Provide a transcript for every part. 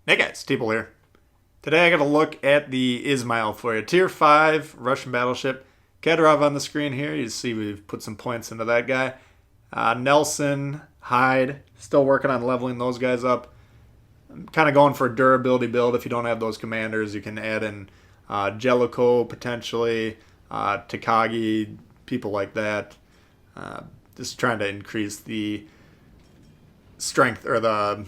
Hey guys, Teeple here. Today I got to look at the Izmail for you. Tier 5 Russian battleship. Kadyrov on the screen here. You see we've put some points into that guy. Nelson, Hyde, still working on leveling those guys up. I'm kind of going for a durability build. If you don't have those commanders, you can add in Jellicoe potentially, Takagi, people like that. Just trying to increase the strength or the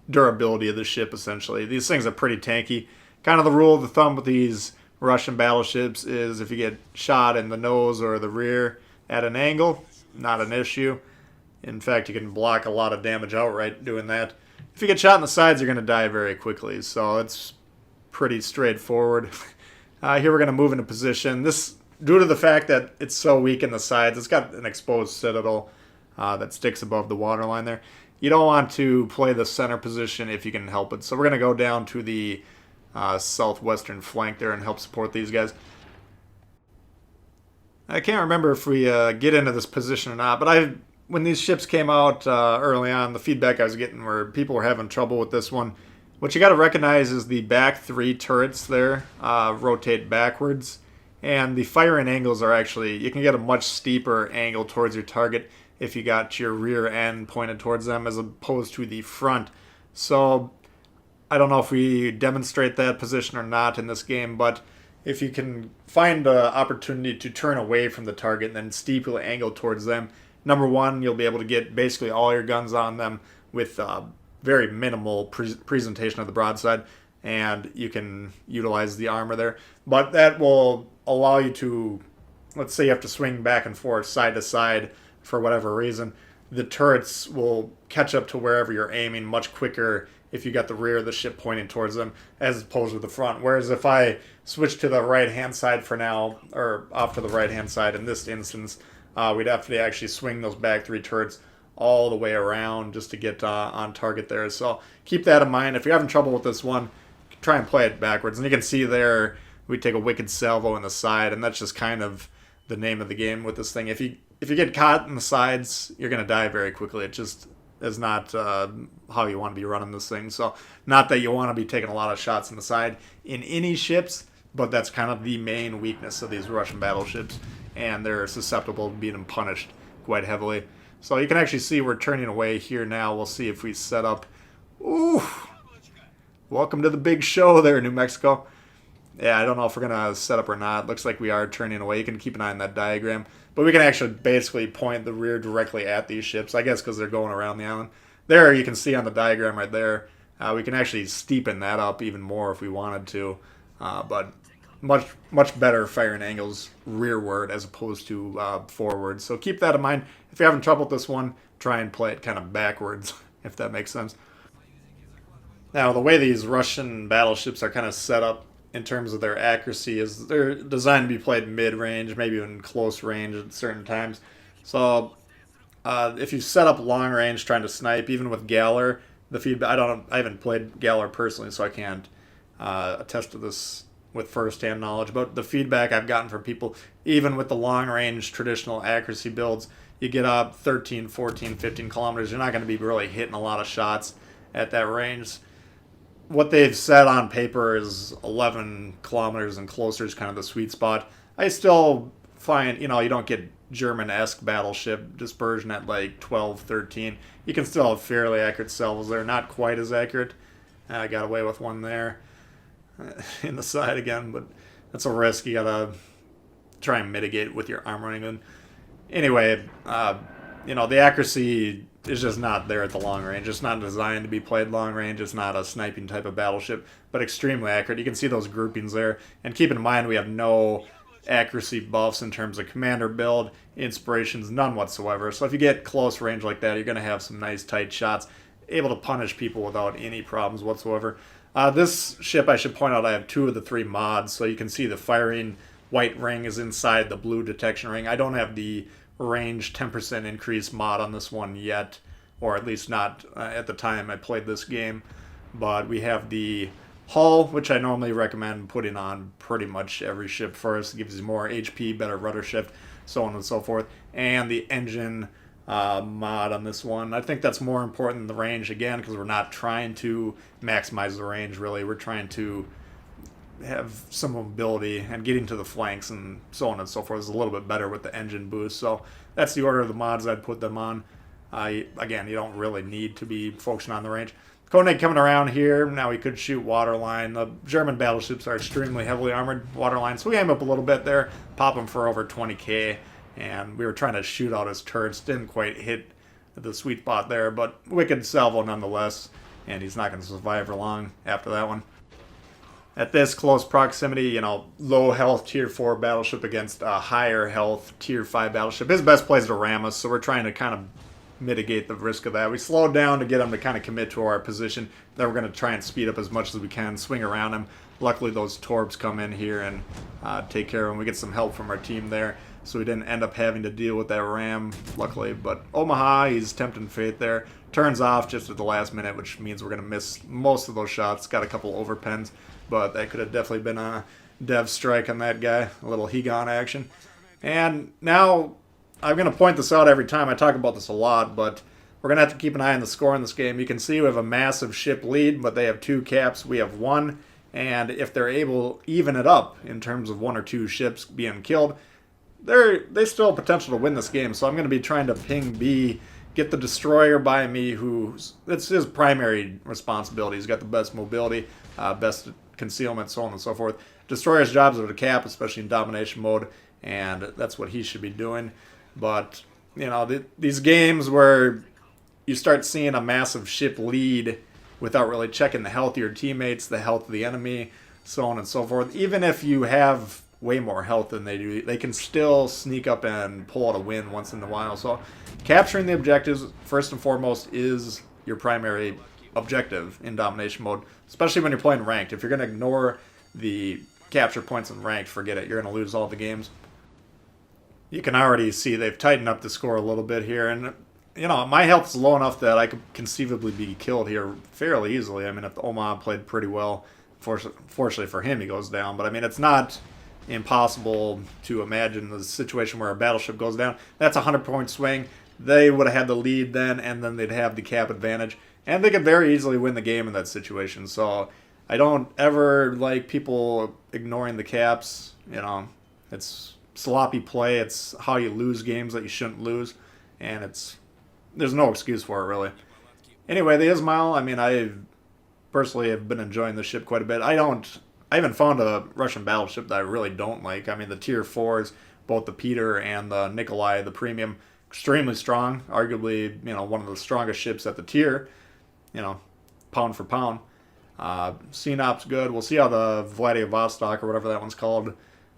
durability of the ship, essentially. These things are pretty tanky. Kind of the rule of the thumb with these Russian battleships is if you get shot in the nose or the rear at an angle, not an issue. In fact, you can block a lot of damage outright doing that. If you get shot in the sides, you're going to die very quickly, so it's pretty straightforward. Here we're going to move into position. This, due to the fact that it's so weak in the sides, it's got an exposed citadel that sticks above the waterline there. You don't want to play the center position if you can help it. So we're going to go down to the southwestern flank there and help support these guys. I can't remember if we get into this position or not, but when these ships came out early on, the feedback I was getting were people were having trouble with this one. What you got to recognize is the back three turrets there rotate backwards, and the firing angles are actually, you can get a much steeper angle towards your target if you got your rear end pointed towards them as opposed to the front. So I don't know if we demonstrate that position or not in this game, but if you can find an opportunity to turn away from the target and then steeply angle towards them, number one, you'll be able to get basically all your guns on them with very minimal presentation of the broadside, and you can utilize the armor there. But that will allow you to, let's say you have to swing back and forth, side to side, for whatever reason, the turrets will catch up to wherever you're aiming much quicker if you got the rear of the ship pointing towards them as opposed to the front. Whereas if I switch to the right-hand side for now, or off to the right-hand side in this instance, we'd have to actually swing those back three turrets all the way around just to get on target there. So keep that in mind. If you're having trouble with this one, try and play it backwards. And you can see there, we take a wicked salvo in the side, and that's just kind of the name of the game with this thing. If you get caught in the sides, you're going to die very quickly. It just is not how you want to be running this thing. So not that you want to be taking a lot of shots in the side in any ships, but that's kind of the main weakness of these Russian battleships, and they're susceptible to being punished quite heavily. So you can actually see we're turning away here now. We'll see if we set up. Ooh! Welcome to the big show there, New Mexico. Yeah, I don't know if we're going to set up or not. Looks like we are turning away. You can keep an eye on that diagram. But we can actually basically point the rear directly at these ships, I guess because they're going around the island. There, you can see on the diagram right there, we can actually steepen that up even more if we wanted to. But much better firing angles rearward as opposed to forward. So keep that in mind. If you're having trouble with this one, try and play it kind of backwards, if that makes sense. Now, the way these Russian battleships are kind of set up in terms of their accuracy is they're designed to be played mid-range, maybe even close range at certain times. So if you set up long range trying to snipe, even with Galler, the feedback, I haven't played Galler personally, so I can't attest to this with first-hand knowledge, but the feedback I've gotten from people, even with the long-range traditional accuracy builds, you get up 13, 14, 15 kilometers, you're not going to be really hitting a lot of shots at that range. What they've said on paper is 11 kilometers and closer is kind of the sweet spot. I still find, you don't get German-esque battleship dispersion at like 12, 13. You can still have fairly accurate salvos. They're not quite as accurate. I got away with one there in the side again, but that's a risk you gotta try and mitigate with your armoring. And anyway, the accuracy is just not there at the long range. It's not designed to be played long range. It's not a sniping type of battleship, but extremely accurate. You can see those groupings there. And keep in mind, we have no accuracy buffs in terms of commander build, inspirations, none whatsoever. So if you get close range like that, you're going to have some nice tight shots, able to punish people without any problems whatsoever. This ship, I should point out, I have 2 of the 3 mods, so you can see the firing white ring is inside the blue detection ring. I don't have the range 10% increase mod on this one yet, or at least not at the time I played this game, but we have the hull, which I normally recommend putting on pretty much every ship first. It gives you more HP, better rudder shift, so on and so forth, and the engine mod on this one. I think that's more important than the range, again, because we're not trying to maximize the range, really. We're trying to have some mobility, and getting to the flanks and so on and so forth is a little bit better with the engine boost. So that's the order of the mods I'd put them on. Again, you don't really need to be focusing on the range. Koenig coming around here. Now he could shoot waterline. The German battleships are extremely heavily armored waterline, so we aim up a little bit there, pop him for over 20k, and we were trying to shoot out his turrets. Didn't quite hit the sweet spot there, but wicked salvo nonetheless, and he's not going to survive for long after that one. At this close proximity, low health tier 4 battleship against a higher health tier 5 battleship. His best play is to ram us, so we're trying to kind of mitigate the risk of that. We slowed down to get him to kind of commit to our position. Then we're going to try and speed up as much as we can, swing around him. Luckily, those Torbs come in here and take care of him. We get some help from our team there, so we didn't end up having to deal with that ram, luckily. But Omaha, he's tempting fate there. Turns off just at the last minute, which means we're going to miss most of those shots. Got a couple overpens, but that could have definitely been a dev strike on that guy. A little Hegon action. And now, I'm going to point this out every time. I talk about this a lot, but we're going to have to keep an eye on the score in this game. You can see we have a massive ship lead, but they have 2 caps. We have 1, and if they're able to even it up in terms of 1 or 2 ships being killed, they still have potential to win this game. So I'm going to be trying to ping B, get the destroyer by me, it's his primary responsibility. He's got the best mobility, best concealment, so on and so forth. Destroyer's jobs are to cap, especially in domination mode, and that's what he should be doing. But, these games where you start seeing a massive ship lead without really checking the health of your teammates, the health of the enemy, so on and so forth, even if you have way more health than they do, they can still sneak up and pull out a win once in a while. So capturing the objectives, first and foremost, is your primary objective in domination mode, especially when you're playing ranked. If you're going to ignore the capture points in ranked, forget it. You're going to lose all the games. You can already see they've tightened up the score a little bit here, and my health is low enough that I could conceivably be killed here fairly easily. I mean, if the Omaha played pretty well, fortunately for him, he goes down. But I mean, it's not impossible to imagine the situation where a battleship goes down. That's a 100-point swing. They would have had the lead then, and then they'd have the cap advantage, and they could very easily win the game in that situation. So I don't ever like people ignoring the caps. It's sloppy play. It's how you lose games that you shouldn't lose, and there's no excuse for it, really. Anyway, the Izmail, I mean, I personally have been enjoying this ship quite a bit. I haven't found a Russian battleship that I really don't like. I mean, the tier 4s, both the Peter and the Nikolai, the premium, extremely strong. Arguably, one of the strongest ships at the tier, pound for pound. CNOP's good. We'll see how the Vladivostok, or whatever that one's called,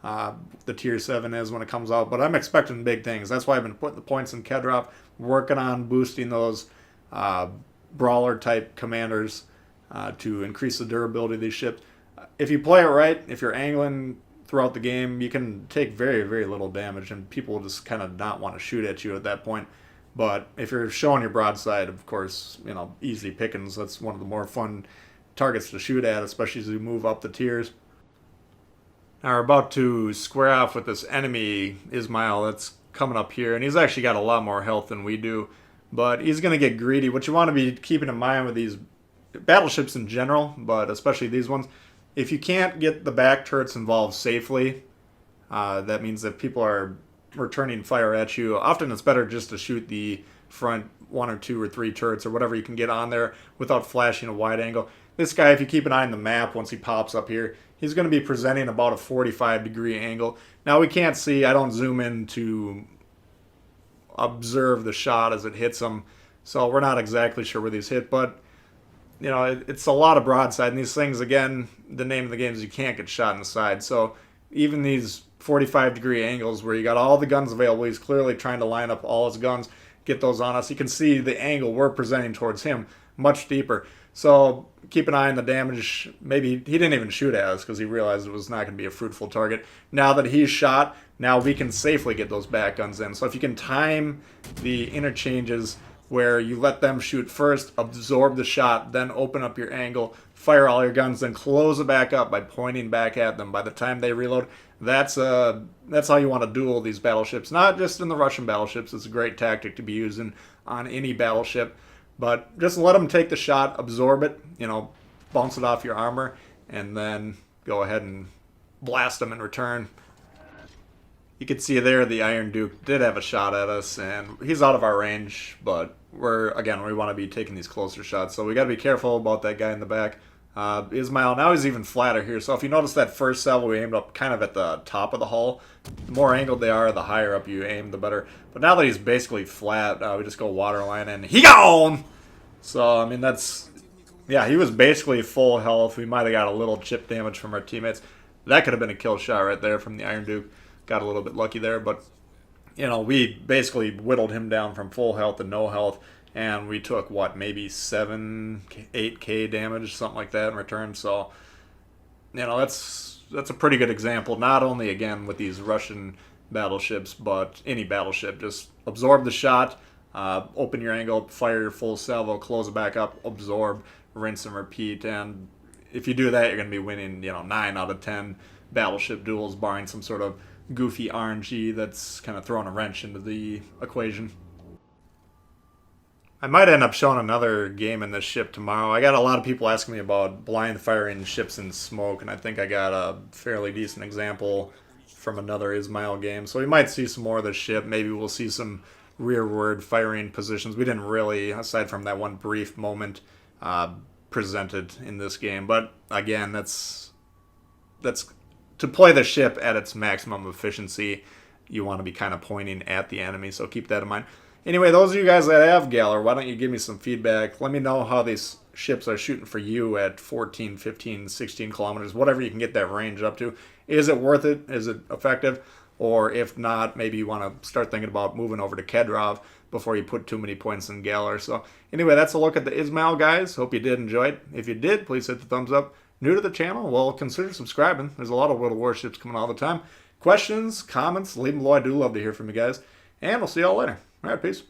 the tier 7 is when it comes out, but I'm expecting big things. That's why I've been putting the points in Kedrov, working on boosting those brawler type commanders to increase the durability of these ships. If you play it right, if you're angling throughout the game, you can take very, very little damage, and people will just kind of not want to shoot at you at that point. But if you're showing your broadside, of course, easy pickings. That's one of the more fun targets to shoot at, especially as you move up the tiers. Now we're about to square off with this enemy Izmail that's coming up here, and he's actually got a lot more health than we do, but he's going to get greedy. What you want to be keeping in mind with these battleships in general, but especially these ones, if you can't get the back turrets involved safely, that means that people are returning fire at you. Often it's better just to shoot the front 1 or 2 or 3 turrets or whatever you can get on there without flashing a wide angle. This guy, if you keep an eye on the map once he pops up here, he's going to be presenting about a 45-degree angle. Now we can't see. I don't zoom in to observe the shot as it hits him, so we're not exactly sure where these hit, but it's a lot of broadside, and these things, again, the name of the game is you can't get shot in the side. So even these 45-degree angles where you got all the guns available, he's clearly trying to line up all his guns, get those on us. You can see the angle we're presenting towards him much deeper. So keep an eye on the damage. Maybe he didn't even shoot at us because he realized it was not going to be a fruitful target. Now that he's shot, now we can safely get those back guns in. So if you can time the interchanges where you let them shoot first, absorb the shot, then open up your angle, fire all your guns, then close it back up by pointing back at them. By the time they reload, that's how you want to duel these battleships. Not just in the Russian battleships. It's a great tactic to be using on any battleship. But just let them take the shot, absorb it, bounce it off your armor, and then go ahead and blast them in return. You can see there the Iron Duke did have a shot at us, and he's out of our range, but we want to be taking these closer shots, so we got to be careful about that guy in the back. Izmail, now he's even flatter here, so if you notice that first salvo we aimed up kind of at the top of the hull, the more angled they are, the higher up you aim, the better. But now that he's basically flat, we just go waterline and he gone! So, I mean, he was basically full health. We might have got a little chip damage from our teammates. That could have been a kill shot right there from the Iron Duke. Got a little bit lucky there, but we basically whittled him down from full health to no health, and we took maybe 8k damage, something like that in return. So that's a pretty good example, not only again with these Russian battleships, but any battleship. Just absorb the shot, open your angle, fire your full salvo, close it back up, absorb, rinse and repeat. And if you do that, you're going to be winning 9 out of 10 battleship duels, barring some sort of goofy RNG that's kind of throwing a wrench into the equation. I might end up showing another game in this ship tomorrow. I got a lot of people asking me about blind firing ships in smoke, and I think I got a fairly decent example from another Izmail game. So we might see some more of this ship. Maybe we'll see some rearward firing positions. We didn't really, aside from that one brief moment, presented in this game. But again, that's to play the ship at its maximum efficiency, you want to be kind of pointing at the enemy, so keep that in mind. Anyway, those of you guys that have Galler, why don't you give me some feedback? Let me know how these ships are shooting for you at 14, 15, 16 kilometers, whatever you can get that range up to. Is it worth it? Is it effective? Or if not, maybe you want to start thinking about moving over to Kedrov before you put too many points in Galler. So anyway, that's a look at the Izmail, guys. Hope you did enjoy it. If you did, please hit the thumbs up. New to the channel? Well, consider subscribing. There's a lot of World of Warships coming all the time. Questions, comments, leave them below. I do love to hear from you guys. And we'll see y'all later. All right, peace.